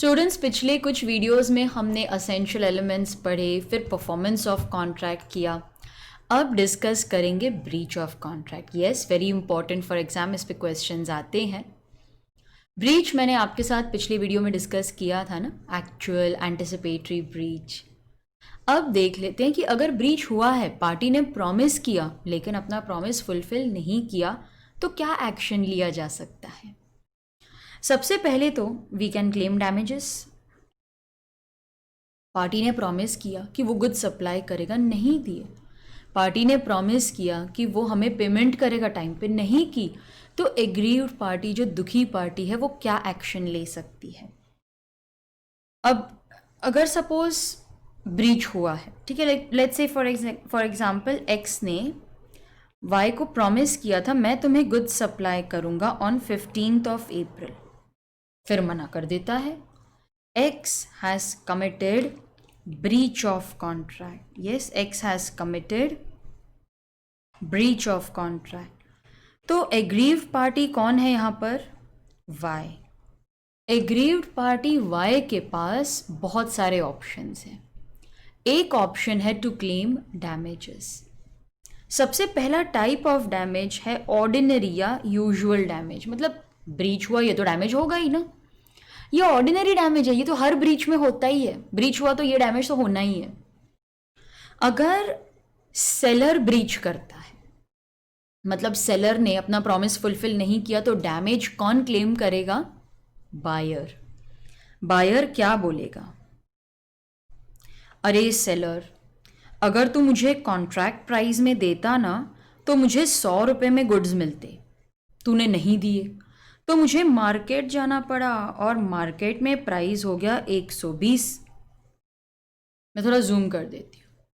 Students, पिछले कुछ videos में हमने असेंशियल एलिमेंट्स पढ़े, फिर परफॉर्मेंस ऑफ कॉन्ट्रैक्ट किया। अब डिस्कस करेंगे breach of contract. Yes, very important for exam, इस पे क्वेश्चंस आते हैं। ब्रीच मैंने आपके साथ पिछली वीडियो में डिस्कस किया था ना, एक्चुअल, एंटिसिपेटरी ब्रीच। अब देख लेते हैं कि अगर ब्रीच हुआ है, पार्टी ने प्रॉमिस किया लेकिन अपना प्रॉमिस फुलफिल नहीं किया, तो क्या एक्शन लिया जा सकता है। सबसे पहले तो we can claim damages. Party ने प्रॉमिस किया कि वो गुड्स सप्लाई करेगा, नहीं दिए। पार्टी ने प्रॉमिस किया कि वो हमें पेमेंट करेगा, टाइम पे नहीं की। तो एग्रीव्ड पार्टी, जो दुखी पार्टी है, वो क्या एक्शन ले सकती है। अब अगर सपोज ब्रीच हुआ है, ठीक है, let's say for example x ने वाई को प्रॉमिस किया था, मैं तुम्हें गुड्स सप्लाई करूंगा ऑन 15th ऑफ अप्रैल, फिर मना कर देता है। X has committed breach of contract. Yes, X has committed breach of contract. तो aggrieved party कौन है यहाँ पर? Y. aggrieved party Y के पास बहुत सारे ऑप्शंस हैं। एक ऑप्शन है टू क्लेम डैमेजेस। सबसे पहला टाइप ऑफ डैमेज है ऑर्डिनरी या यूजुअल डैमेज। मतलब ब्रीच हुआ, ये तो डैमेज होगा ही ना, ये ऑर्डिनरी डैमेज है, ये तो हर ब्रीच में होता ही है। ब्रीच हुआ तो ये डैमेज तो होना ही है। अगर सेलर ब्रीच करता है, मतलब सेलर ने अपना प्रॉमिस फुलफिल नहीं किया, तो डैमेज कौन क्लेम करेगा? बायर। बायर क्या बोलेगा? अरे सेलर, अगर तू मुझे कॉन्ट्रैक्ट प्राइस में देता ना, तो मुझे 100 रुपये में गुड्स मिलते, तूने नहीं दिए तो मुझे मार्केट जाना पड़ा और मार्केट में प्राइस हो गया 120। मैं थोड़ा जूम कर देती हूँ।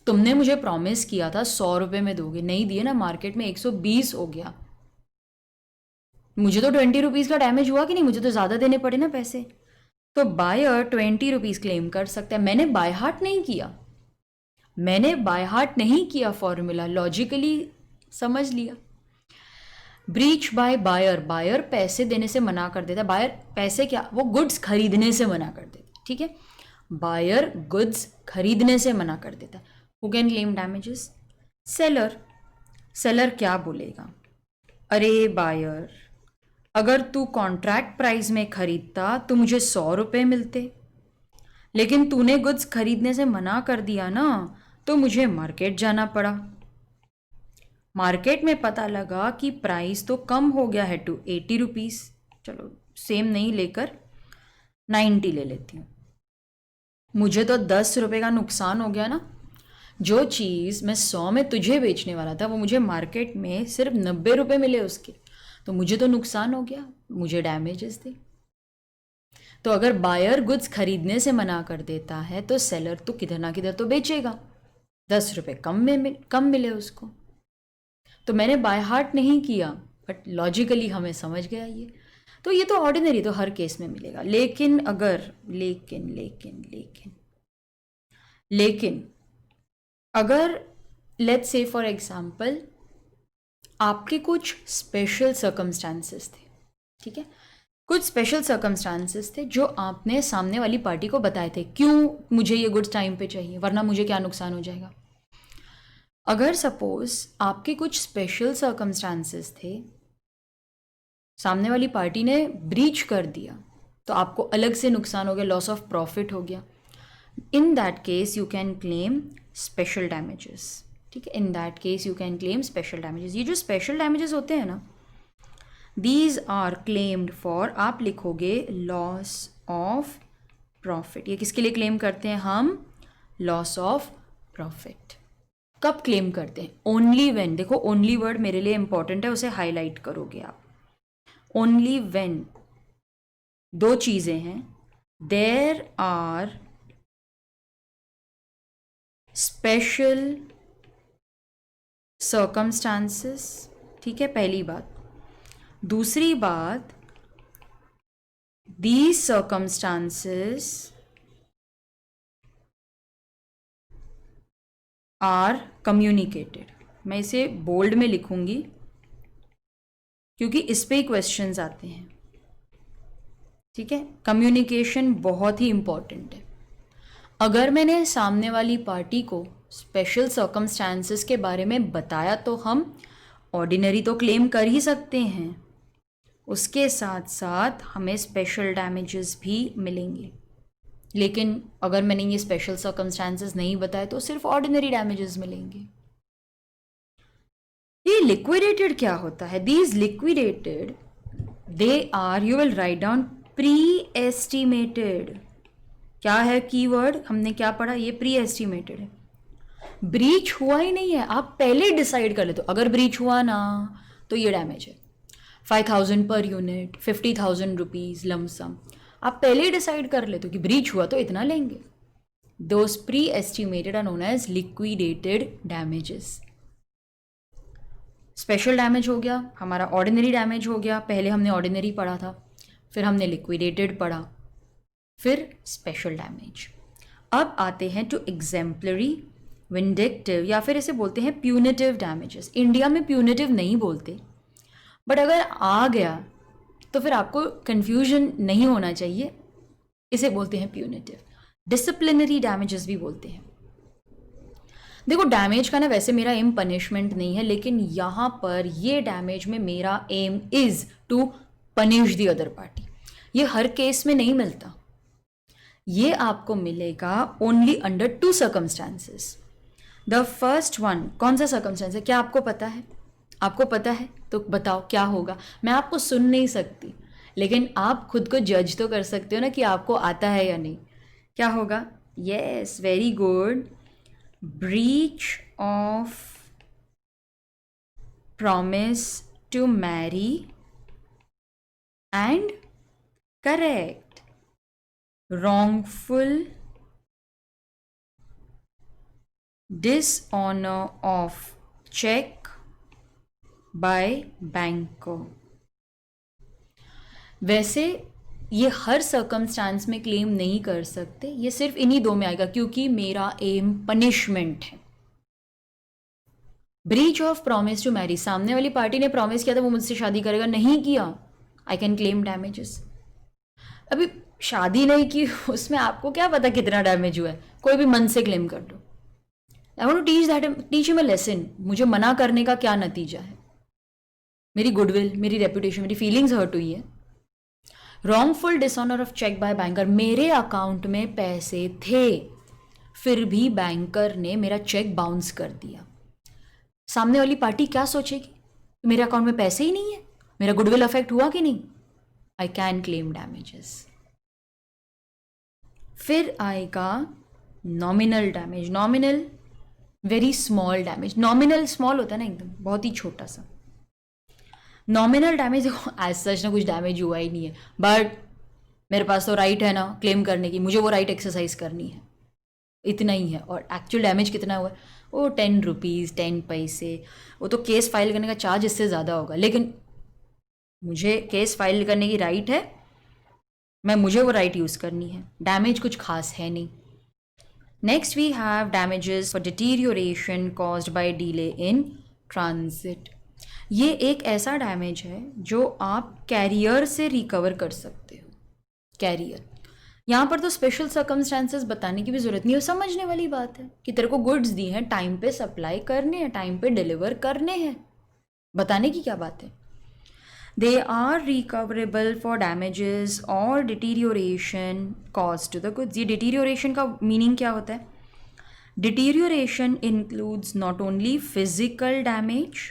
तुमने मुझे प्रॉमिस किया था 100 रुपये में दोगे, नहीं दिए ना, मार्केट में 120 हो गया। मुझे तो 20 रुपीज़ का डैमेज हुआ कि नहीं, मुझे तो ज़्यादा देने पड़े ना पैसे। तो बायर 20 रुपीज़ क्लेम कर सकता है। मैंने बाय हार्ट नहीं किया, मैंने बाय हार्ट नहीं किया, फॉर्मूला लॉजिकली समझ लिया। ब्रीच बाय बायर, बायर पैसे देने से मना कर देता है। बायर पैसे क्या, वो गुड्स खरीदने से मना कर देता है, ठीक है। बायर गुड्स खरीदने से मना कर देता है। Who can claim damages? Seller. Seller क्या बोलेगा? अरे बायर, अगर तू कॉन्ट्रैक्ट प्राइस में खरीदता तो मुझे 100 रुपये मिलते, लेकिन तूने गुड्स खरीदने से मना कर दिया ना, तो मुझे मार्केट जाना पड़ा। मार्केट में पता लगा कि प्राइस तो कम हो गया है टू 80 रुपीज़। चलो सेम नहीं लेकर 90 ले लेती हूँ। मुझे तो 10 रुपये का नुकसान हो गया ना। जो चीज़ मैं 100 में तुझे बेचने वाला था, वो मुझे मार्केट में सिर्फ 90 रुपये मिले उसके, तो मुझे तो नुकसान हो गया, मुझे डैमेजेस दे। तो अगर बायर गुड्स खरीदने से मना कर देता है, तो सेलर तो किधर ना किधर तो बेचेगा, 10 रुपये कम मिले उसको। तो मैंने बाय हार्ट नहीं किया, बट लॉजिकली हमें समझ गया ये। तो ये तो ऑर्डिनरी, तो हर केस में मिलेगा। लेकिन अगर लेकिन अगर लेट्स से फॉर एग्जांपल आपके कुछ स्पेशल सर्कमस्टांसेस थे, ठीक है, कुछ स्पेशल सर्कमस्टांसेस थे जो आपने सामने वाली पार्टी को बताए थे, क्यों मुझे ये गुड्स टाइम पे चाहिए, वरना मुझे क्या नुकसान हो जाएगा। अगर सपोज आपके कुछ स्पेशल सर्कमस्टांसेस थे, सामने वाली पार्टी ने ब्रीच कर दिया, तो आपको अलग से नुकसान हो गया, लॉस ऑफ प्रॉफिट हो गया। In that case you can claim special damages, ठीक है। In that case you can claim special damages. ये जो स्पेशल डैमेजेस होते हैं ना, दीज आर क्लेम्ड फॉर, आप लिखोगे लॉस ऑफ प्रॉफिट। ये किसके लिए क्लेम करते हैं हम? Loss of profit. कब क्लेम करते हैं? ओनली व्हेन, देखो ओनली वर्ड मेरे लिए इंपॉर्टेंट है, उसे हाईलाइट करोगे आप। ओनली व्हेन दो चीजें हैं, देयर आर स्पेशल सर्कमस्टांसेस, ठीक है, पहली बात। दूसरी बात, दीज सर्कमस्टांसेस आर कम्युनिकेटेड। मैं इसे बोल्ड में लिखूंगी क्योंकि इस पे ही क्वेश्चंस आते हैं। ठीक है, कम्युनिकेशन बहुत ही इम्पॉर्टेंट है। अगर मैंने सामने वाली पार्टी को स्पेशल सर्कमस्टांसेस के बारे में बताया तो हम ऑर्डिनरी तो क्लेम कर ही सकते हैं, उसके साथ साथ हमें स्पेशल डैमेजेस भी मिलेंगे। लेकिन अगर मैंने ये स्पेशल सर्कमस्टांसेस नहीं बताए तो सिर्फ ऑर्डिनरी डैमेजेस मिलेंगे। ये लिक्विडेटेड क्या होता है? These liquidated they are, you will write down, pre estimated. क्या है कीवर्ड? हमने क्या पढ़ा? ये प्री एस्टिमेटेड है। ब्रीच हुआ ही नहीं है, आप पहले डिसाइड कर लेते हो अगर ब्रीच हुआ ना तो ये डैमेज है 5,000 पर यूनिट, 50,000 रुपीज़ लमसम। आप पहले ही डिसाइड कर लेते हो कि ब्रीच हुआ तो इतना लेंगे। Those pre estimated are known as liquidated damages. Special damage हो गया, हमारा ऑर्डिनरी डैमेज हो गया। पहले हमने ऑर्डिनरी पढ़ा था, फिर हमने लिक्विडेटेड पढ़ा, फिर स्पेशल डैमेज। अब आते हैं टू एग्जेम्पलरी, विंडिक्टिव, या फिर इसे बोलते हैं प्यूनिटिव डैमेजेस। इंडिया में प्यूनिटिव नहीं बोलते, बट अगर आ गया तो फिर आपको कंफ्यूजन नहीं होना चाहिए, इसे बोलते हैं प्यूनिटिव। डिसिप्लिनरी डैमेजेस भी बोलते हैं। देखो, डैमेज का ना वैसे मेरा एम पनिशमेंट नहीं है, लेकिन यहाँ पर ये डैमेज में मेरा aim is to punish the other party. ये हर केस में नहीं मिलता, ये आपको मिलेगा only under 2 circumstances. The first one, कौन सा सर्कमस्टांस है? क्या आपको पता है? आपको पता है तो बताओ क्या होगा। मैं आपको सुन नहीं सकती, लेकिन आप खुद को जज तो कर सकते हो ना कि आपको आता है या नहीं। क्या होगा? Yes, very good, breach of promise to marry and correct wrongful dishonor of check by banker। वैसे ये हर सर्कमस्टांस में क्लेम नहीं कर सकते, ये सिर्फ इन्हीं 2 में आएगा क्योंकि मेरा एम पनिशमेंट है। Breach of promise to marry, सामने वाली पार्टी ने प्रॉमिस किया था वो मुझसे शादी करेगा, नहीं किया, आई कैन क्लेम डैमेजेस। अभी शादी नहीं की, उसमें आपको क्या पता कितना डैमेज हुआ है, कोई भी मन से क्लेम कर दो। I want to teach him a lesson. मुझे मना करने का क्या नतीजा है? मेरी गुडविल, मेरी रेपुटेशन, मेरी फीलिंग्स हर्ट हुई है। Wrongful dishonour of cheque by banker, मेरे अकाउंट में पैसे थे फिर भी बैंकर ने मेरा चेक बाउंस कर दिया। सामने वाली पार्टी क्या सोचेगी? मेरे अकाउंट में पैसे ही नहीं है, मेरा गुडविल अफेक्ट हुआ कि नहीं? I can claim damages. फिर आएगा nominal damage. Nominal, very small damage. Nominal small होता है ना, एकदम बहुत ही छोटा सा। नॉमिनल डैमेज, एज सच ना कुछ डैमेज हुआ ही नहीं है, बट मेरे पास तो राइट है ना क्लेम करने की, मुझे वो राइट एक्सरसाइज करनी है, इतना ही है। और एक्चुअल डैमेज कितना हुआ है? वो 10 रुपीज़ 10 पैसे। वो तो केस फाइल करने का चार्ज इससे ज़्यादा होगा, लेकिन मुझे केस फाइल करने की राइट है, मुझे वो राइट यूज़ करनी है। डैमेज कुछ खास है नहीं। Next we have damages for deterioration caused by delay in transit. ये एक ऐसा डैमेज है जो आप कैरियर से रिकवर कर सकते हो। कैरियर, यहाँ पर तो स्पेशल सर्कमस्टांसेस बताने की भी ज़रूरत नहीं है, समझने वाली बात है कि तेरे को गुड्स दी हैं, टाइम पे सप्लाई करने हैं, टाइम पे डिलीवर करने हैं, बताने की क्या बात है। They are recoverable for damages or deterioration caused to the goods। ये deterioration का meaning क्या होता है? Deterioration includes not only physical damage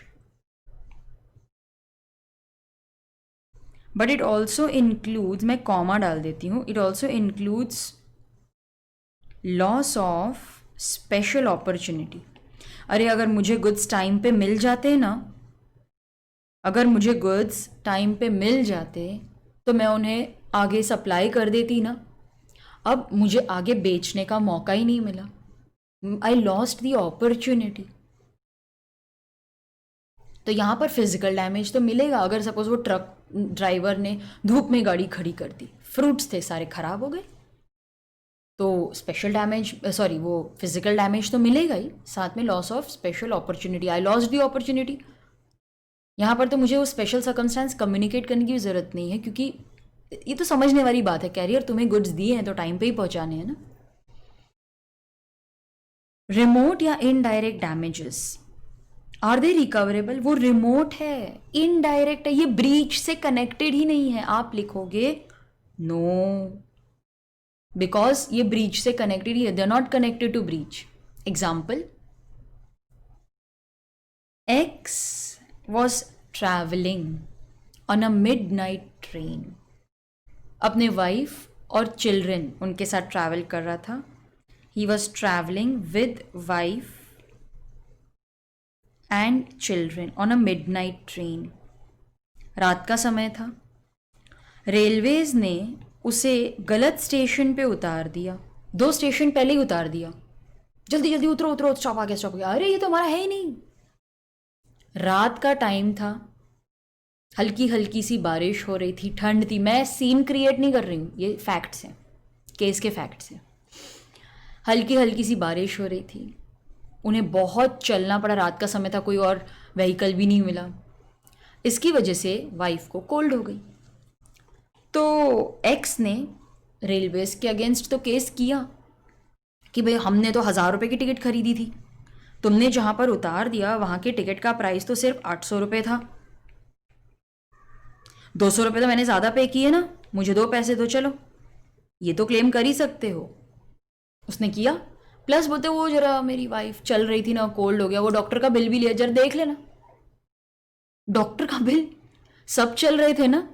but it also includes, मैं कॉमा डाल देती हूँ, it also includes loss of special opportunity। अरे अगर मुझे goods टाइम पे मिल जाते ना, अगर मुझे गुड्स टाइम पे मिल जाते तो मैं उन्हें आगे सप्लाई कर देती ना। अब मुझे आगे बेचने का मौका ही नहीं मिला, आई लॉस्ट द अपॉर्चुनिटी। तो यहाँ पर फिजिकल डैमेज तो मिलेगा। अगर सपोज वो ट्रक ड्राइवर ने धूप में गाड़ी खड़ी कर दी, फ्रूट्स थे सारे खराब हो गए, तो स्पेशल डैमेज, सॉरी, वो फिजिकल डैमेज तो मिलेगा ही, साथ में loss of special opportunity, I lost the opportunity. यहाँ पर तो मुझे वो स्पेशल सर्कमस्टांस कम्युनिकेट करने की ज़रूरत नहीं है क्योंकि ये तो समझने वाली बात है, कैरियर तुम्हें गुड्स दिए हैं तो टाइम पे ही पहुंचाने हैं ना। रिमोट या indirect damages, are they recoverable? वो रिमोट है, इनडायरेक्ट है, ये ब्रीच से कनेक्टेड ही नहीं है। आप लिखोगे नो, बिकॉज ये ब्रीच से कनेक्टेड ही है, they are not connected to breach. Example, X was traveling on a midnight train. अपने वाइफ और चिल्ड्रन उनके साथ ट्रैवल कर रहा था। He was traveling with wife and children on a midnight train. रात का समय था। रेलवेज ने उसे गलत स्टेशन पे उतार दिया, 2 स्टेशन पहले ही उतार दिया। जल्दी जल्दी उतरो उतरो, स्टॉप आ गया स्टॉप आ गया। अरे ये तो हमारा है ही नहीं। रात का टाइम था, हल्की हल्की सी बारिश हो रही थी, ठंड थी। मैं सीन क्रिएट नहीं कर रही हूँ, ये फैक्ट्स हैं, केस के फैक्ट्स हैं। हल्की हल्की सी बारिश हो रही थी, उन्हें बहुत चलना पड़ा, रात का समय था, कोई और व्हीकल भी नहीं मिला। इसकी वजह से वाइफ को कोल्ड हो गई। तो एक्स ने रेलवेज के अगेंस्ट तो केस किया कि भाई हमने तो 1000 रुपये की टिकट खरीदी थी, तुमने जहां पर उतार दिया वहां के टिकट का प्राइस तो सिर्फ 800 रुपये था, 200 रुपये तो मैंने ज़्यादा पे किए ना, मुझे 2 पैसे दो। चलो ये तो क्लेम कर ही सकते हो। उसने किया, प्लस बोलते वो जरा मेरी वाइफ चल रही थी ना, कोल्ड हो गया, वो डॉक्टर का बिल भी लिया, जरा देख लेना। डॉक्टर का बिल, सब चल रहे थे ना,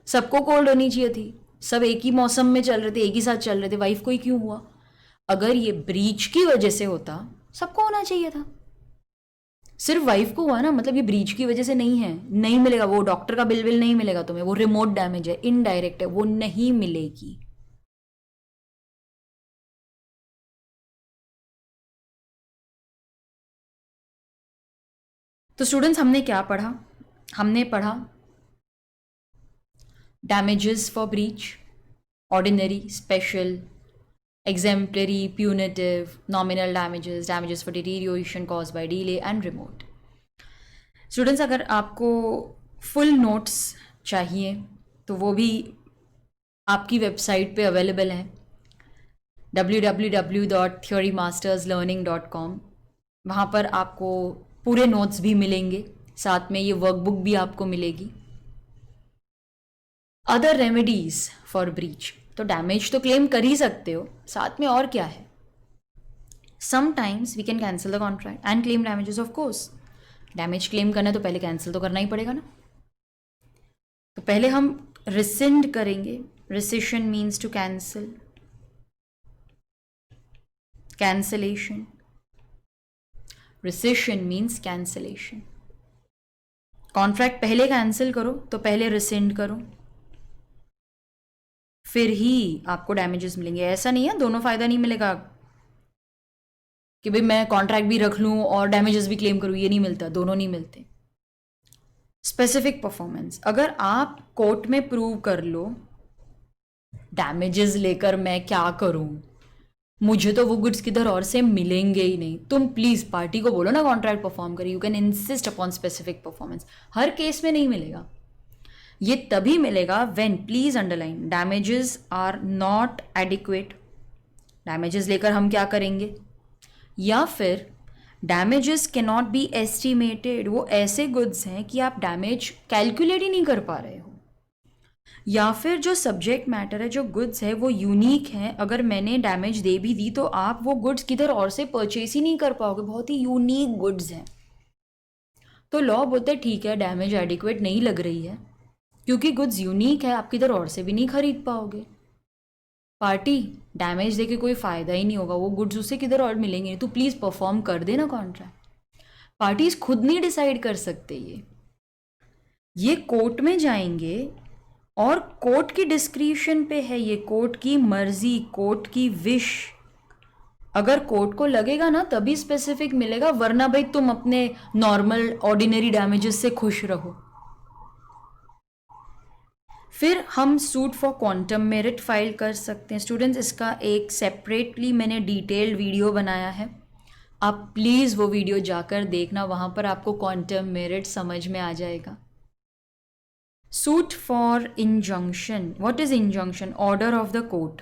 सबको कोल्ड होनी चाहिए थी, सब एक ही मौसम में चल रहे थे, एक ही साथ चल रहे थे, वाइफ को ही क्यों हुआ? अगर ये ब्रीच की वजह से होता सबको होना चाहिए था, सिर्फ वाइफ को हुआ ना, मतलब ये ब्रीच की वजह से नहीं है, नहीं मिलेगा। वो डॉक्टर का बिल नहीं मिलेगा तुम्हें, वो रिमोट डैमेज है, इनडायरेक्ट है, वो नहीं मिलेगी। तो स्टूडेंट्स हमने क्या पढ़ा? हमने पढ़ा damages for breach, ordinary, special, exemplary, punitive, nominal damages, damages for deterioration caused by delay and remote. Students अगर आपको फुल नोट्स चाहिए तो वो भी आपकी वेबसाइट पे अवेलेबल हैं, www.theorymasterslearning.com। वहाँ पर आपको पूरे नोट्स भी मिलेंगे, साथ में ये वर्कबुक भी आपको मिलेगी। अदर रेमेडीज फॉर ब्रीच, तो डैमेज तो क्लेम कर ही सकते हो, साथ में और क्या है? Sometimes we can cancel the contract and claim damages. Of course damage claim करना है तो पहले कैंसिल तो करना ही पड़ेगा ना। तो पहले हम रिसेंड करेंगे, recession means to cancel, cancellation, recession means cancellation. Contract पहले कैंसिल करो तो पहले रिसेंड करो, फिर ही आपको डैमेजेस मिलेंगे। ऐसा नहीं है दोनों फायदा नहीं मिलेगा कि भाई मैं कॉन्ट्रैक्ट भी रख लूं और डैमेजेस भी क्लेम करूं, ये नहीं मिलता, दोनों नहीं मिलते। स्पेसिफिक परफॉर्मेंस, अगर आप कोर्ट में प्रूव कर लो डैमेजेस लेकर मैं क्या करूं, मुझे तो वो गुड्स किधर और से मिलेंगे ही नहीं, तुम प्लीज पार्टी को बोलो ना कॉन्ट्रैक्ट परफॉर्म करिए, you can insist upon specific performance. हर केस में नहीं मिलेगा, ये तभी मिलेगा when, please underline, damages are not adequate. Damages लेकर हम क्या करेंगे? या फिर damages cannot be estimated, वो ऐसे गुड्स हैं कि आप डैमेज कैलकुलेट ही नहीं कर पा रहे हो। या फिर जो सब्जेक्ट मैटर है, जो गुड्स है वो यूनिक है, अगर मैंने डैमेज दे भी दी तो आप वो गुड्स किधर और से परचेस ही नहीं कर पाओगे, बहुत ही यूनिक गुड्स हैं। तो लॉ बोलते हैं ठीक है डैमेज एडिक्वेट नहीं लग रही है क्योंकि गुड्स यूनिक है, आप किधर और से भी नहीं खरीद पाओगे। पार्टी डैमेज देके कोई फ़ायदा ही नहीं होगा, वो गुड्स उसे किधर और मिलेंगे, तो प्लीज़ परफॉर्म कर देना कॉन्ट्रैक्ट। पार्टीज खुद नहीं डिसाइड कर सकते, ये कोर्ट में जाएंगे और कोर्ट की डिस्क्रिप्शन पे है, ये कोर्ट की मर्जी, कोर्ट की विश। अगर कोर्ट को लगेगा ना तभी स्पेसिफिक मिलेगा, वरना भाई तुम अपने नॉर्मल ऑर्डिनरी डैमेजेस से खुश रहो। फिर हम suit for quantum merit file कर सकते हैं। स्टूडेंट्स इसका एक सेपरेटली मैंने डिटेल्ड वीडियो बनाया है, आप प्लीज़ वो वीडियो जाकर देखना, वहाँ पर आपको क्वांटम मेरिट समझ में आ जाएगा। Suit for injunction. What is injunction? Order of the court.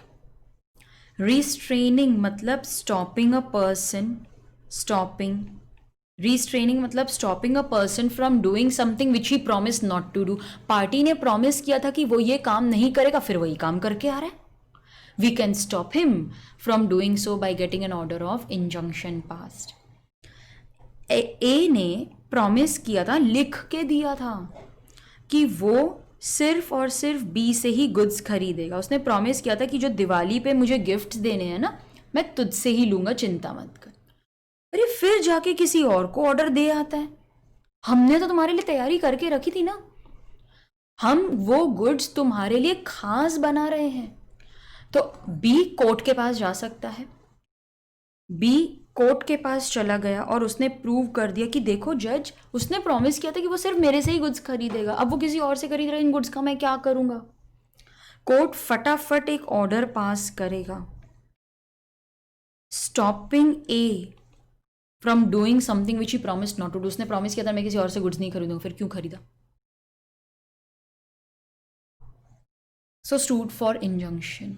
Restraining मतलब stopping a person. Stopping. Restraining मतलब stopping a person from doing something which he promise not to do. Party ने promise किया था कि वो ये काम नहीं करेगा, फिर वही काम करके आ रहा है. We can stop him from doing so by getting an order of injunction passed. A ने प्रॉमिस किया था, लिख के दिया था कि वो सिर्फ और सिर्फ बी से ही गुड्स खरीदेगा. उसने प्रॉमिस किया था कि जो दिवाली पे मुझे गिफ्ट देने हैं ना, मैं तुझसे ही लूंगा, चिंता मत कर. अरे फिर जाके किसी और को ऑर्डर दे आता है. हमने तो तुम्हारे लिए तैयारी करके रखी थी ना. हम वो गुड्स तुम्हारे लिए खास बना रहे हैं. तो बी कोर्ट के पास जा सकता है. बी कोर्ट के पास चला गया और उसने प्रूव कर दिया कि देखो जज, उसने प्रॉमिस किया था कि वो सिर्फ मेरे से ही गुड्स खरीदेगा, अब वो किसी और से खरीद रहा है, इन गुड्स का मैं क्या करूंगा. कोर्ट फटाफट एक ऑर्डर पास करेगा stopping A from doing something which he promise not to do. उसने प्रॉमिस किया था मैं किसी और से गुड्स नहीं खरीदूंगा, फिर क्यों खरीदा. सो सूट फॉर इंजंक्शन.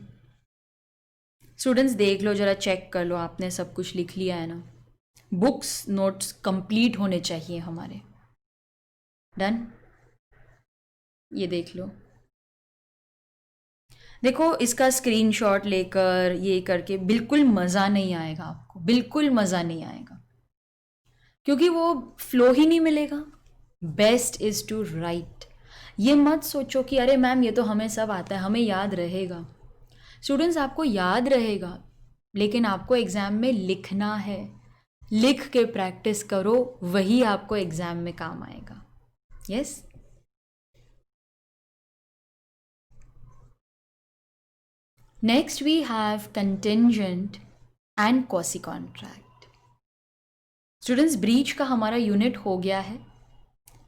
स्टूडेंट्स देख लो जरा, चेक कर लो आपने सब कुछ लिख लिया है ना. बुक्स नोट्स कंप्लीट होने चाहिए हमारे. डन. ये देख लो. देखो इसका स्क्रीनशॉट लेकर ये करके बिल्कुल मज़ा नहीं आएगा आपको, बिल्कुल मज़ा नहीं आएगा, क्योंकि वो फ्लो ही नहीं मिलेगा. Best is to write. ये मत सोचो कि अरे मैम ये तो हमें सब आता है, हमें याद रहेगा. स्टूडेंट्स आपको याद रहेगा, लेकिन आपको एग्ज़ाम में लिखना है. लिख के प्रैक्टिस करो, वही आपको एग्ज़ाम में काम आएगा. Yes. Next we have contingent and quasi contract. Students breach का हमारा यूनिट हो गया है.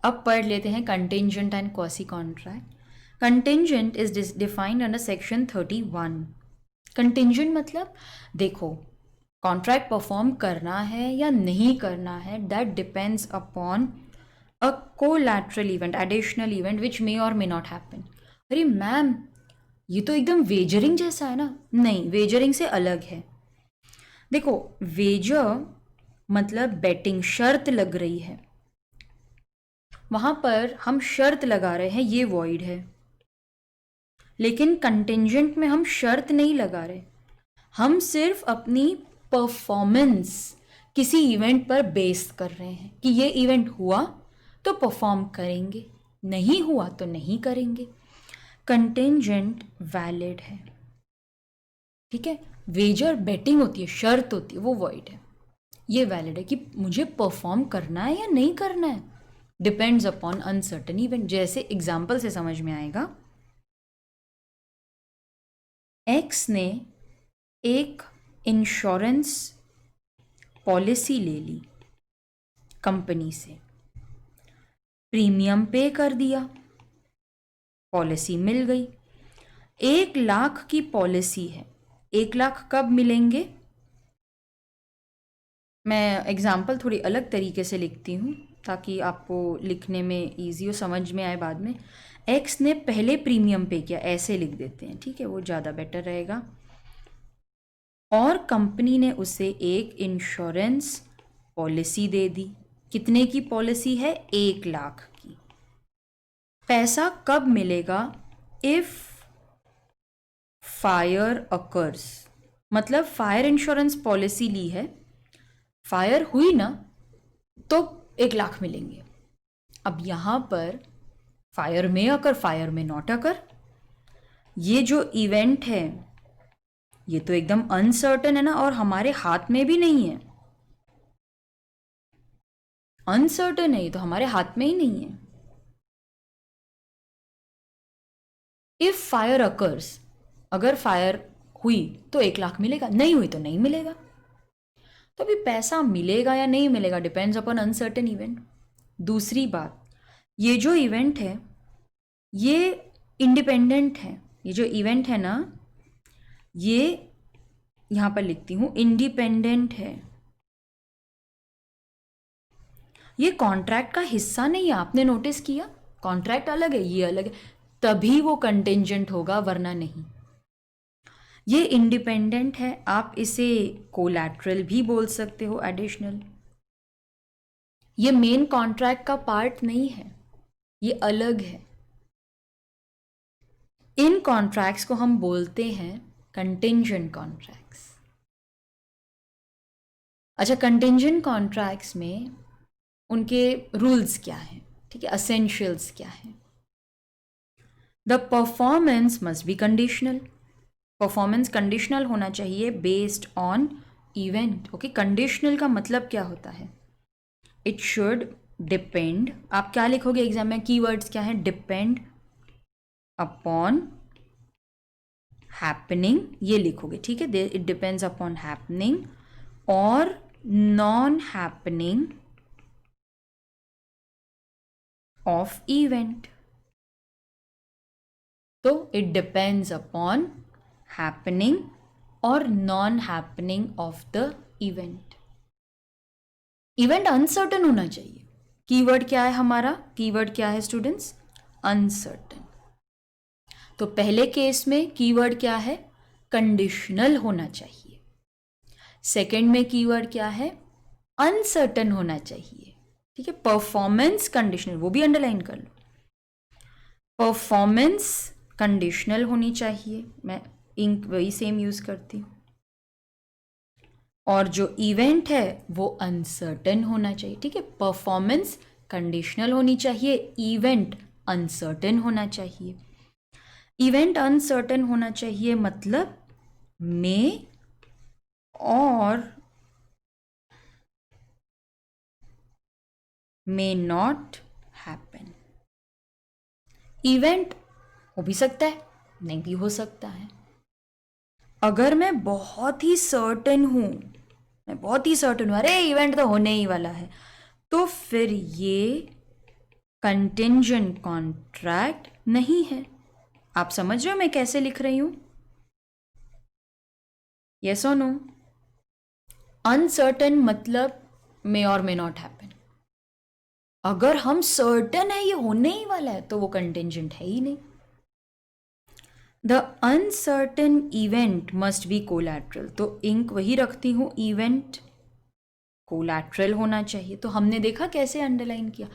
अब पढ़ लेते हैं contingent and quasi contract. Contingent is defined under section 31. Contingent मतलब देखो, कॉन्ट्रैक्ट परफॉर्म करना है या नहीं करना है, that depends upon a collateral event, additional event which may or may not happen. अरे मैम ये तो एकदम वेजरिंग जैसा है ना. नहीं, वेजरिंग से अलग है. देखो वेजर मतलब बेटिंग, शर्त लग रही है, वहां पर हम शर्त लगा रहे हैं, ये वॉइड है. लेकिन कंटिंजेंट में हम शर्त नहीं लगा रहे, हम सिर्फ अपनी परफॉर्मेंस किसी इवेंट पर बेस कर रहे हैं कि ये इवेंट हुआ तो परफॉर्म करेंगे, नहीं हुआ तो नहीं करेंगे. कंटिंजेंट वैलिड है. ठीक है. वेजर बेटिंग होती है, शर्त होती है, वो वॉइड है. ये वैलिड है कि मुझे परफॉर्म करना है या नहीं करना है, डिपेंड्स अपॉन अनसर्टन इवेंट. जैसे एग्जाम्पल से समझ में आएगा. एक्स ने एक इंश्योरेंस पॉलिसी ले ली कंपनी से, प्रीमियम पे कर दिया, पॉलिसी मिल गई. 1 लाख की पॉलिसी है. 1 लाख कब मिलेंगे? मैं एग्जाम्पल थोड़ी अलग तरीके से लिखती हूँ ताकि आपको लिखने में ईजी हो, समझ में आए बाद में. एक्स ने पहले प्रीमियम पे किया, ऐसे लिख देते हैं, ठीक है, वो ज़्यादा बेटर रहेगा. और कंपनी ने उसे एक इंश्योरेंस पॉलिसी दे दी. कितने की पॉलिसी है? 1 लाख की. पैसा कब मिलेगा? If fire occurs. मतलब फायर इंश्योरेंस पॉलिसी ली है, फायर हुई ना तो 1 लाख मिलेंगे. अब यहां पर फायर में अकर, फायर में नॉट अकर. ये जो इवेंट है ये तो एकदम अनसर्टन है ना, और हमारे हाथ में भी नहीं है. अनसर्टन है, ये तो हमारे हाथ में ही नहीं है. इफ फायर अकर्स, अगर फायर हुई तो 1 लाख मिलेगा, नहीं हुई तो नहीं मिलेगा. तो अभी पैसा मिलेगा या नहीं मिलेगा डिपेंड्स अपॉन अनसर्टेन इवेंट. दूसरी बात, ये जो इवेंट है ये इंडिपेंडेंट है. ये जो इवेंट है ना, ये यहां पर लिखती हूं, इंडिपेंडेंट है. ये कॉन्ट्रैक्ट का हिस्सा नहीं है. आपने नोटिस किया कॉन्ट्रैक्ट अलग है, ये अलग है, तभी वो कंटिंजेंट होगा, वरना नहीं। ये इंडिपेंडेंट है, आप इसे कोलैटरल भी बोल सकते हो, एडिशनल। ये मेन कॉन्ट्रैक्ट का पार्ट नहीं है, ये अलग है। इन कॉन्ट्रैक्ट्स को हम बोलते हैं कंटिंजेंट कॉन्ट्रैक्ट्स। अच्छा, कंटिंजेंट कॉन्ट्रैक्ट्स में उनके रूल्स क्या हैं, ठीक है, असेंशियल्स क्या हैं? The performance must be conditional, performance conditional होना चाहिए based on event. Okay, conditional का मतलब क्या होता है? इट शुड डिपेंड, आप क्या लिखोगे एग्जाम में, कीवर्ड्स क्या हैं? डिपेंड अपॉन हैपनिंग, ये लिखोगे, ठीक है। इट डिपेंड्स अपॉन हैपनिंग और नॉन हैपनिंग ऑफ इवेंट। तो इट डिपेंड्स अपॉन हैपनिंग और non happening of the event. Event uncertain होना चाहिए। कीवर्ड क्या है हमारा? कीवर्ड क्या है स्टूडेंट्स? अनसर्टन। तो पहले केस में कीवर्ड क्या है? कंडीशनल होना चाहिए। सेकंड में कीवर्ड क्या है? अनसर्टन होना चाहिए, ठीक है। परफॉर्मेंस कंडीशनल, वो भी अंडरलाइन कर लो, परफॉर्मेंस कंडीशनल होनी चाहिए, मैं इंक वही सेम यूज करती हूँ। और जो इवेंट है वो अनसर्टन होना चाहिए, ठीक है। परफॉर्मेंस कंडीशनल होनी चाहिए, इवेंट अनसर्टन होना चाहिए। इवेंट अनसर्टन होना चाहिए मतलब मे or may not happen. Event हो भी सकता है, नहीं भी हो सकता है। अगर मैं बहुत ही सर्टन हूं, मैं बहुत ही सर्टन हूं, अरे इवेंट तो होने ही वाला है, तो फिर ये कंटिंजेंट कॉन्ट्रैक्ट नहीं है। आप समझ रहे हो मैं कैसे लिख रही हूं? यस और नो? अनसर्टन मतलब मे और मे नॉट हैपन। अगर हम सर्टन है ये होने ही वाला है तो वो कंटिंजेंट है ही नहीं। The uncertain event must be collateral, तो इंक वही रखती हूं, इवेंट कोलैटरल होना चाहिए। तो हमने देखा कैसे अंडरलाइन किया,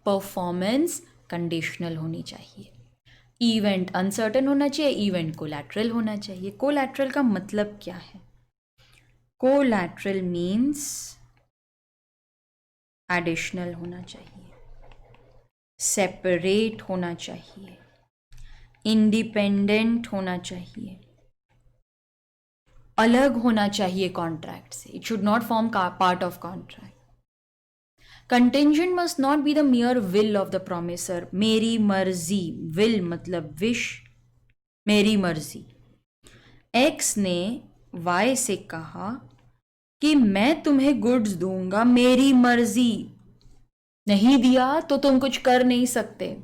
परफॉर्मेंस कंडीशनल होनी चाहिए, इवेंट अनसर्टन होना चाहिए, इवेंट कोलैटरल होना चाहिए। कोलैटरल का मतलब क्या है? कोलैटरल मीन्स एडिशनल होना चाहिए, सेपरेट होना चाहिए, इंडिपेंडेंट होना चाहिए, अलग होना चाहिए कॉन्ट्रैक्ट से। It should not form part of contract. Contingent must not be the मियर will of the promisor, मेरी मर्जी, विल मतलब विश, मेरी मर्जी। एक्स ने वाई से कहा कि मैं तुम्हें गुड्स दूंगा, मेरी मर्जी, नहीं दिया तो तुम कुछ कर नहीं सकते,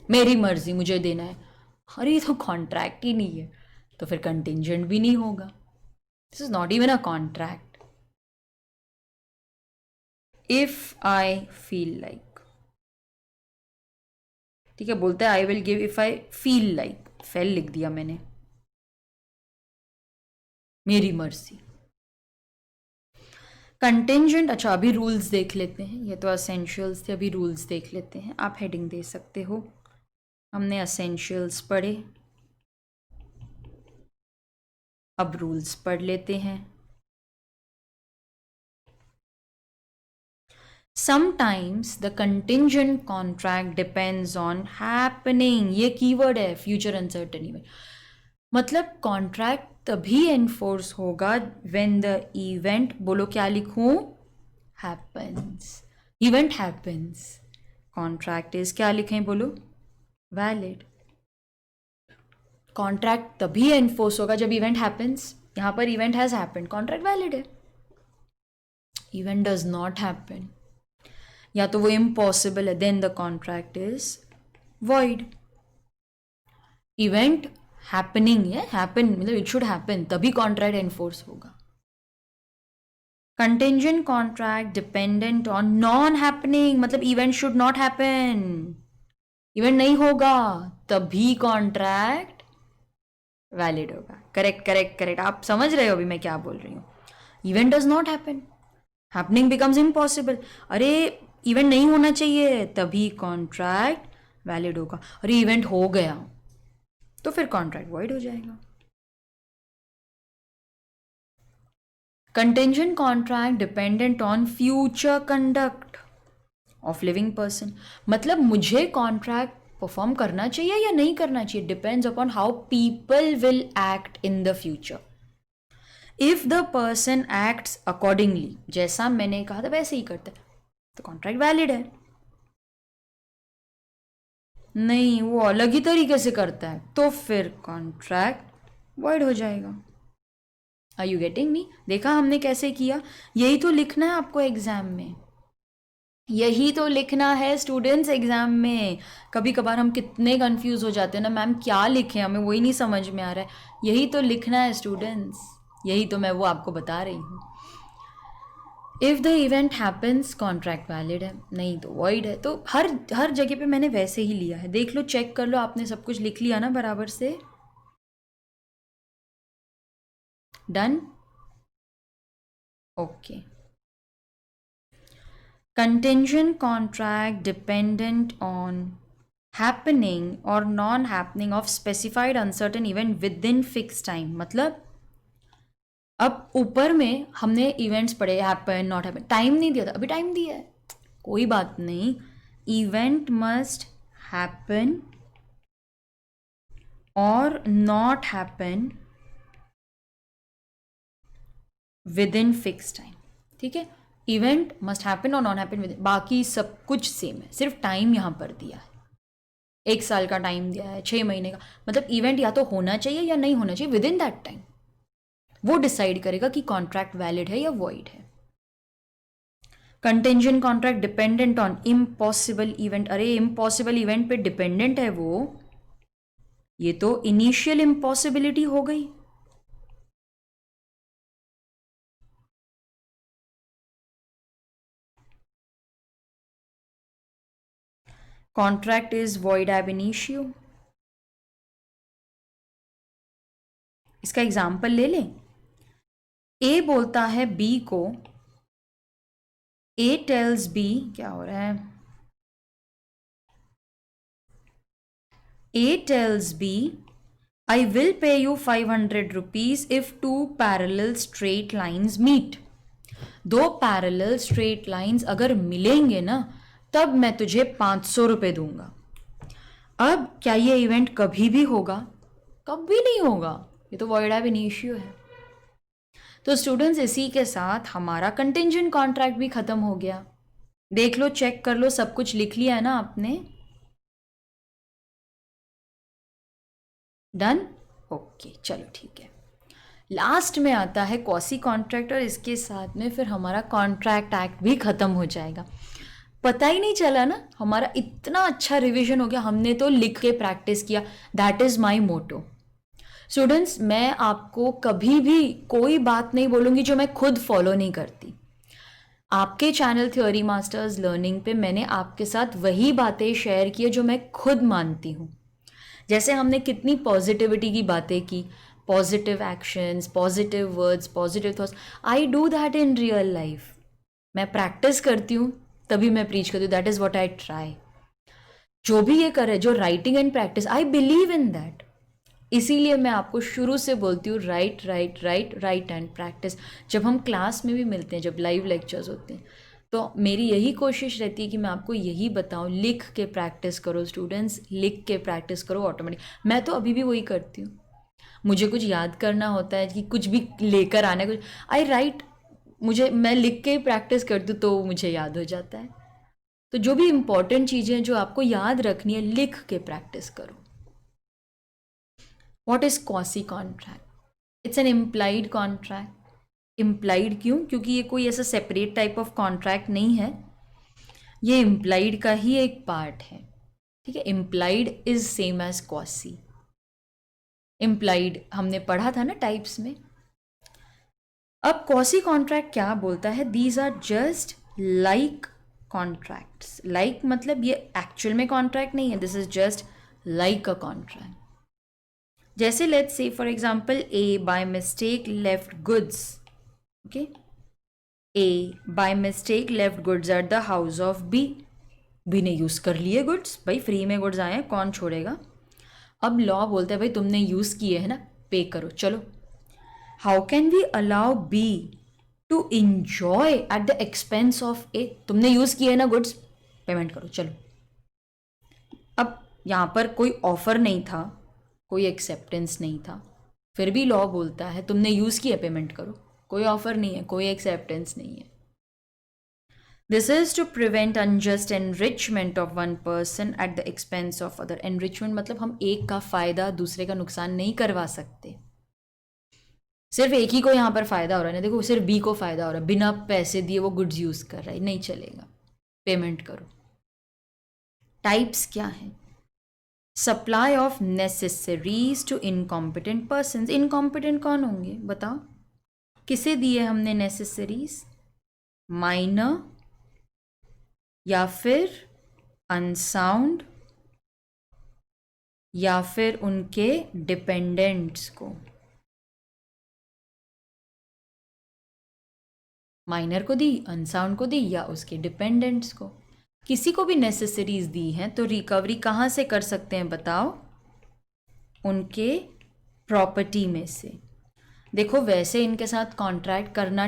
मेरी मर्जी मुझे देना है। अरे ये तो कॉन्ट्रैक्ट ही नहीं है, तो फिर कंटिंजेंट भी नहीं होगा। This is not even a contract. If I feel like, ठीक है, बोलते हैं I will give if I feel like, fail लिख दिया मैंने, मेरी मर्जी। कंटिंजेंट, अच्छा अभी रूल्स देख लेते हैं, ये तो असेंशियल्स थे, अभी रूल्स देख लेते हैं। आप हेडिंग दे सकते हो, हमने असेंशियल्स पढ़े, अब रूल्स पढ़ लेते हैं। Sometimes the contingent contract depends on happening, ये कीवर्ड है, फ्यूचर अनसर्टेन इवेंट, मतलब कॉन्ट्रैक्ट तभी एनफोर्स होगा व्हेन द इवेंट, बोलो क्या लिखूं? Happens. Event happens, contract is, क्या लिखें बोलो? वैलिड। कॉन्ट्रैक्ट तभी एनफोर्स होगा जब इवेंट हैपन्स, यहां पर event has happened, contract valid है। इवेंट डज नॉट हैपन या तो वो इम्पॉसिबल है, then the contract is void. Event happening है, हैपन मतलब इट शुड हैपन, तभी कॉन्ट्रैक्ट एनफोर्स होगा। Contingent contract dependent on non happening, मतलब event should not happen, event नहीं होगा तभी कॉन्ट्रैक्ट वैलिड होगा। करेक्ट करेक्ट करेक्ट, आप समझ रहे हो अभी मैं क्या बोल रही हूँ। Event does not happen, happening becomes impossible. अरे इवेंट नहीं होना चाहिए तभी कॉन्ट्रैक्ट वैलिड होगा। अरे इवेंट हो गया तो फिर कॉन्ट्रैक्ट वॉइड हो जाएगा। Contingent contract dependent on future conduct of living person, मतलब मुझे कॉन्ट्रैक्ट परफॉर्म करना चाहिए या नहीं करना चाहिए, depends upon how people will act in the future. If the person acts accordingly, जैसा मैंने कहा था वैसे ही करता है, तो कॉन्ट्रैक्ट वैलिड है। नहीं, वो अलग ही तरीके से करता है तो फिर कॉन्ट्रैक्ट वॉइड हो जाएगा। Are you getting me? देखा हमने कैसे किया, यही तो लिखना है आपको एग्जाम में, यही तो लिखना है स्टूडेंट्स एग्जाम में। कभी कभार हम कितने कंफ्यूज हो जाते हैं ना, मैम क्या लिखें, हमें वही नहीं समझ में आ रहा है। यही तो लिखना है स्टूडेंट्स, यही तो मैं वो आपको बता रही हूँ। If the event happens contract valid है, नहीं तो वॉइड है। तो हर जगह पे मैंने वैसे ही लिया है, देख लो चेक कर लो, आपने सब कुछ लिख लिया ना बराबर से। Done, okay. Contingent contract dependent on happening or non-happening of specified uncertain event within fixed time, मतलब अब ऊपर में हमने इवेंट्स पढ़े, हैपन नॉट हैपन, टाइम नहीं दिया था, अभी टाइम दिया है, कोई बात नहीं। इवेंट मस्ट हैपन और not happen with in fix time, ठीक है। इवेंट मस्ट हैपन और नॉट हैपन विद, बाकी सब कुछ सेम है, सिर्फ टाइम यहाँ पर दिया है। 1 साल का टाइम दिया है, 6 महीने का, मतलब इवेंट या तो होना चाहिए या नहीं होना चाहिए विद इन दैट टाइम, वो डिसाइड करेगा कि कॉन्ट्रैक्ट वैलिड है या वॉइड है। Contingent contract dependent on impossible event, अरे इम्पॉसिबल इवेंट पे डिपेंडेंट है वो, ये तो इनिशियल इम्पॉसिबिलिटी हो गई। कॉन्ट्रैक्ट इज वॉइड एब इनिशियो। इसका एग्जाम्पल ले लें। ए बोलता है बी को, ए टेल्स बी, क्या हो रहा है, A tells B I will pay you 500 rupees if 2 parallel straight lines meet. 2 parallel straight lines अगर मिलेंगे ना तब मैं तुझे 500 रुपये दूंगा। अब क्या ये इवेंट कभी भी होगा? कभी नहीं होगा, ये तो वॉइड एब इनिशियो है। तो स्टूडेंट्स इसी के साथ हमारा कंटिंजेंट कॉन्ट्रैक्ट भी खत्म हो गया। देख लो, चेक कर लो, सब कुछ लिख लिया है ना आपने? डन, ओके, चलो ठीक है। लास्ट में आता है क्वासी कॉन्ट्रैक्ट और इसके साथ में फिर हमारा कॉन्ट्रैक्ट एक्ट भी खत्म हो जाएगा। पता ही नहीं चला ना, हमारा इतना अच्छा रिवीजन हो गया, हमने तो लिख के प्रैक्टिस किया। That is my motto. Students, मैं आपको कभी भी कोई बात नहीं बोलूँगी जो मैं खुद फॉलो नहीं करती। आपके चैनल थ्योरी मास्टर्स लर्निंग पे मैंने आपके साथ वही बातें शेयर की जो मैं खुद मानती हूँ। जैसे हमने कितनी पॉजिटिविटी की बातें की, positive actions, positive words, positive thoughts, I do that in real life. मैं प्रैक्टिस करती हूँ तभी मैं प्रीच करती हूँ, that is what I try. जो भी ये करे, जो writing and practice, I believe in that. इसीलिए मैं आपको शुरू से बोलती हूँ right right right right and practice. जब हम क्लास में भी मिलते हैं, जब लाइव लेक्चर्स होते हैं, तो मेरी यही कोशिश रहती है कि मैं आपको यही बताऊँ, लिख के प्रैक्टिस करो स्टूडेंट्स, लिख के प्रैक्टिस करो ऑटोमेटिक। मैं तो अभी भी वही करती हूँ। मुझे कुछ याद करना होता है कि कुछ भी लेकर आना है, कुछ आई राइट, मैं लिख के प्रैक्टिस करती हूँ तो मुझे याद हो जाता है। तो जो भी इम्पोर्टेंट चीज़ें जो आपको याद रखनी है, लिख के प्रैक्टिस करो। What is quasi contract? It's an implied contract. Implied क्यों? क्योंकि ये कोई ऐसा सेपरेट टाइप ऑफ कॉन्ट्रैक्ट नहीं है, ये इम्प्लाइड का ही एक पार्ट है, ठीक है। Implied is same as quasi. Implied हमने पढ़ा था ना टाइप्स में। अब क्वासी कॉन्ट्रैक्ट क्या बोलता है? These are just like contracts. Like मतलब ये एक्चुअल में कॉन्ट्रैक्ट नहीं है, this is just like a contract. जैसे let's say for example A by mistake left goods, okay, A by mistake left goods at the house of B. B ने use कर लिए goods, भाई free में goods आए हैं, कौन छोड़ेगा। अब लॉ बोलते हैं भाई तुमने यूज़ किए है ना, पे करो। चलो, how can we allow B to enjoy at the expense of A. तुमने यूज़ किए है ना गुड्स, पेमेंट करो। चलो, अब यहाँ पर कोई ऑफर नहीं था, कोई एक्सेप्टेंस नहीं था, फिर भी लॉ बोलता है तुमने यूज़ किया, पेमेंट करो। कोई ऑफर नहीं है, कोई एक्सेप्टेंस नहीं है। This is to prevent unjust enrichment of one person at the expense of other. Enrichment मतलब हम एक का फायदा दूसरे का नुकसान नहीं करवा सकते। सिर्फ एक ही को यहाँ पर फायदा हो रहा है ना, देखो सिर्फ बी को फायदा हो रहा है, बिना पैसे दिए वो गुड्स यूज कर रहा है, नहीं चलेगा, पेमेंट करो। टाइप्स क्या है? Supply of necessaries to incompetent person. Incompetent कौन होंगे बताओ? किसे दिए हमने नेसेसरीज? माइनर या फिर अनसाउंड या फिर उनके डिपेंडेंट्स को। माइनर को दी, अनसाउंड को दी, या उसके डिपेंडेंट्स को। किसी को भी नेसेसरीज दी हैं तो रिकवरी कहाँ से कर सकते हैं बताओ? उनके प्रॉपर्टी में से। देखो वैसे इनके साथ कॉन्ट्रैक्ट करना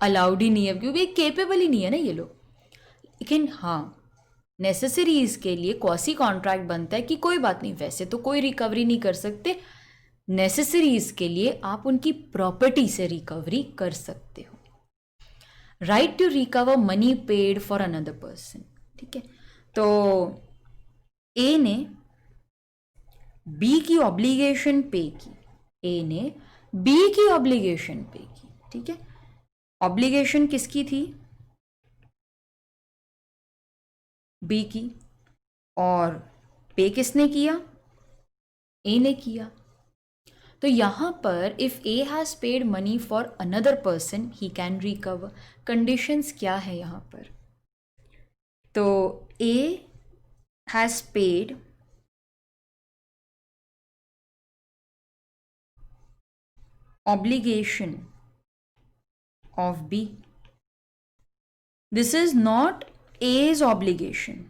अलाउड ही नहीं है क्योंकि केपेबल ही नहीं है ना ये लोग, लेकिन हाँ नेसेसरीज के लिए क्वासी कॉन्ट्रैक्ट बनता है कि कोई बात नहीं, वैसे तो कोई रिकवरी नहीं कर सकते, नेसेसरीज के लिए आप उनकी प्रॉपर्टी से रिकवरी कर सकते हो। Right to recover money paid for another person, ठीक है। तो ए ने बी की ऑब्लिगेशन पे की, ए ने बी की ऑब्लिगेशन पे की, ठीक है। ऑब्लिगेशन किसकी थी? बी की। और पे किसने किया? ए ने किया। तो यहां पर if A has paid money for another person he can recover. Conditions क्या है यहां पर? तो A has paid obligation of B. This is not A's obligation,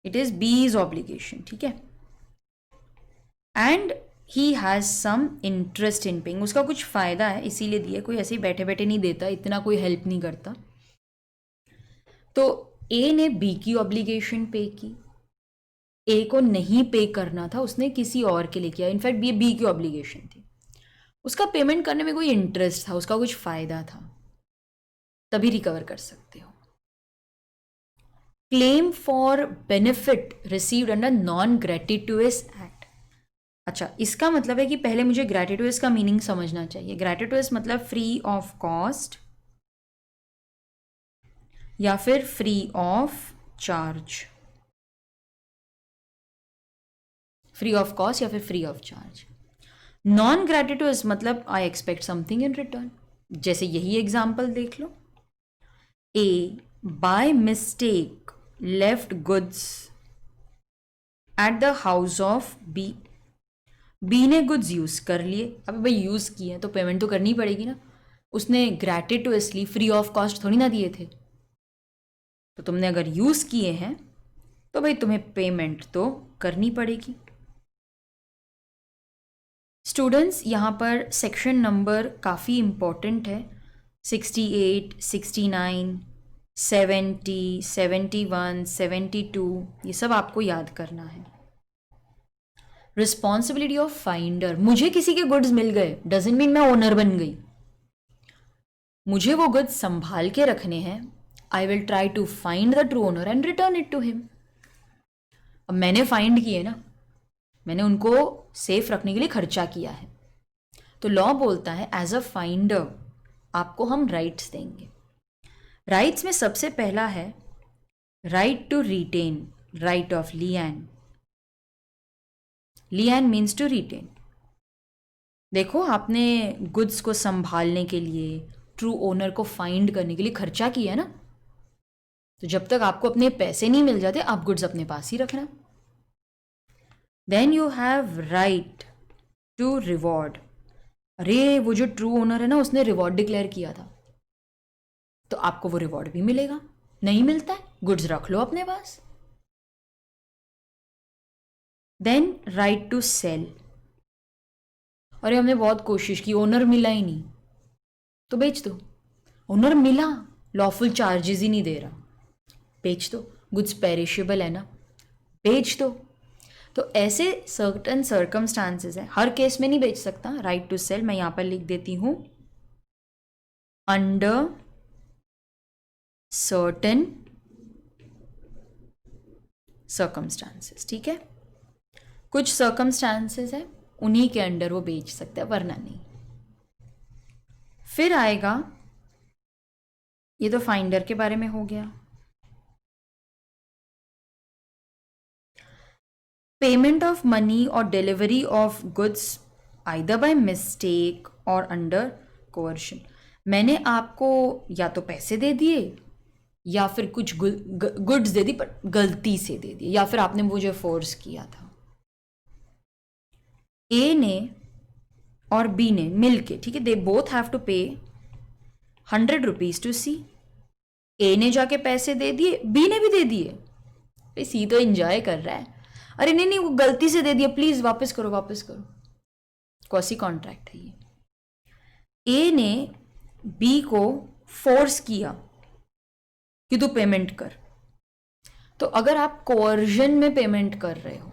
it is B's obligation, ठीक है। And he has some interest in paying, उसका कुछ फायदा है इसीलिए दिया, कोई ऐसे ही बैठे बैठे नहीं देता, इतना कोई हेल्प नहीं करता। तो ए ने बी की ऑब्लिगेशन पे की, ए को नहीं पे करना था, उसने किसी और के लिए किया, इनफैक्ट ये बी की ऑब्लिगेशन थी, उसका पेमेंट करने में कोई इंटरेस्ट था, उसका कुछ फायदा था, तभी रिकवर कर सकते हो। Claim for benefit received under non gratuitous act. अच्छा, इसका मतलब है कि पहले मुझे ग्रेटिटुअस का मीनिंग समझना चाहिए। ग्रेटिटुअस मतलब फ्री ऑफ कॉस्ट या फिर free of charge, free of cost या फिर free of charge. Non gratuitous मतलब I expect something in return. जैसे यही एग्जाम्पल देख लो, A by mistake left goods at the house of B. B ने गुड्स यूज कर लिए, अबे भाई यूज किए तो पेमेंट तो करनी पड़ेगी ना, उसने ग्रेटिटुअसली फ्री ऑफ कॉस्ट थोड़ी ना दिए थे। तो तुमने अगर यूज किए हैं तो भाई तुम्हें पेमेंट तो करनी पड़ेगी। स्टूडेंट्स यहाँ पर सेक्शन नंबर काफ़ी इम्पॉर्टेंट है, 68, 69, 70, 71, 72, ये सब आपको याद करना है। रिस्पॉन्सिबिलिटी ऑफ फाइंडर, मुझे किसी के गुड्स मिल गए डजंट मीन मैं ओनर बन गई, मुझे वो गुड्स संभाल के रखने हैं। I will try to find the true owner and return it to him. अब मैंने फाइंड किए ना, मैंने उनको सेफ रखने के लिए खर्चा किया है, तो लॉ बोलता है एज अ फाइंडर आपको हम राइट्स देंगे। राइट्स में सबसे पहला है right to retain, right of lien. Lien means to retain. देखो आपने गुड्स को संभालने के लिए, ट्रू ओनर को फाइंड करने के लिए खर्चा किया ना, तो जब तक आपको अपने पैसे नहीं मिल जाते आप गुड्स अपने पास ही रखना। Then you have right to reward. अरे वो जो ट्रू ओनर है ना, उसने रिवॉर्ड डिक्लेयर किया था, तो आपको वो रिवॉर्ड भी मिलेगा। नहीं मिलता है, गुड्स रख लो अपने पास। Then right to sell. अरे हमने बहुत कोशिश की, ओनर मिला ही नहीं, तो बेच दो। ओनर मिला, लॉफुल चार्जेस ही नहीं दे रहा, बेच दो। गुड्स पेरिशेबल है ना, बेच दो। तो ऐसे सर्टन सर्कमस्टांसेस हैं, हर केस में नहीं बेच सकता। राइट टू सेल मैं यहां पर लिख देती हूं, अंडर सर्टन सर्कमस्टांसेस। ठीक है, कुछ सर्कमस्टांसेस है उन्हीं के अंडर वो बेच सकता है, वरना नहीं। फिर आएगा, ये तो फाइंडर के बारे में हो गया। पेमेंट ऑफ मनी और delivery of goods either by mistake और अंडर कोअर्शन। मैंने आपको या तो पैसे दे दिए या फिर कुछ गुड्स दे दी, पर गलती से दे दिए, या फिर आपने मुझे फोर्स किया था। ए ने और बी ने मिलके, ठीक है, दे बोथ हैव टू पे 100 रुपीज टू सी। ए ने जाके पैसे दे दिए, बी ने भी दे दिए। सी तो एंजॉय कर रहा है, अरे नहीं नहीं वो गलती से दे दिया, प्लीज वापस करो वापस करो। क्वासी कॉन्ट्रैक्ट है ये। ए ने बी को फोर्स किया कि तू पेमेंट कर। तो अगर आप कोअर्जन में पेमेंट कर रहे हो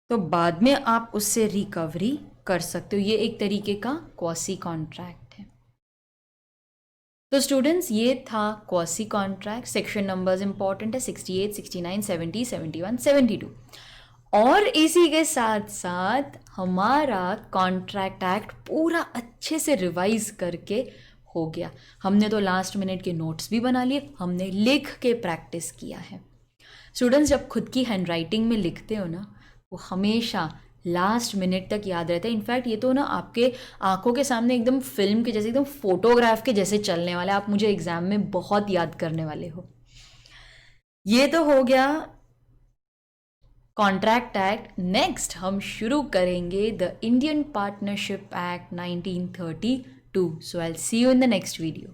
तो बाद में आप उससे रिकवरी कर सकते हो। ये एक तरीके का क्वासी कॉन्ट्रैक्ट है। तो स्टूडेंट्स ये था quasi contract. Section numbers important है, 68, 69, 70, 71, 72। और इसी के साथ साथ हमारा कॉन्ट्रैक्ट एक्ट पूरा अच्छे से रिवाइज करके हो गया। हमने तो लास्ट मिनट के नोट्स भी बना लिए, हमने लिख के प्रैक्टिस किया है। स्टूडेंट्स जब खुद की हैंडराइटिंग में लिखते हो ना, वो हमेशा लास्ट मिनट तक याद रहता है। इनफैक्ट ये तो ना आपके आंखों के सामने एकदम फिल्म के जैसे, एकदम फोटोग्राफ के जैसे चलने वाला है। आप मुझे एग्जाम में बहुत याद करने वाले हो। ये तो हो गया कॉन्ट्रैक्ट एक्ट। नेक्स्ट हम शुरू करेंगे the Indian partnership act 1932। So I will see you in the next video.